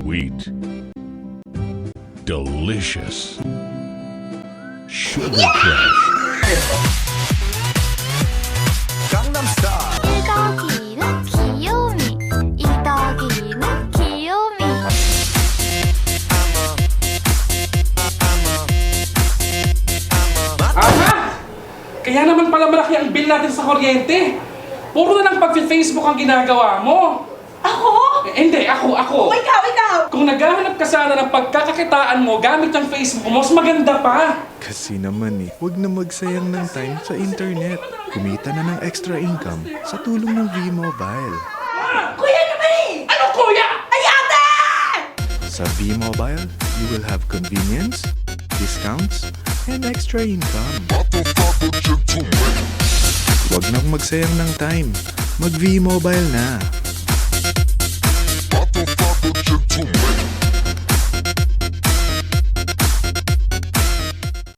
Sweet. Delicious. Sugar Crush. Gangnam Style. 이더기는 귀요미 이더기는 귀요미 Aha! Kaya naman pala malaki ang bill natin sa kuryente. Puro na lang pag-Facebook ang ginagawa mo. Ako? Hindi, ako. Ikaw! Kung naghahanap ka sana ng pagkakakitaan mo gamit ang Facebook mo, mas maganda pa. Kasi naman huwag na magsayang ng time sa internet. Kumita na ng extra income sa tulong ng V-Mobile. Kuya naman Ano kuya? Ay, ate! Sa V-Mobile, you will have convenience, discounts, and extra income. Huwag nang magsayang ng time. Mag V-Mobile na.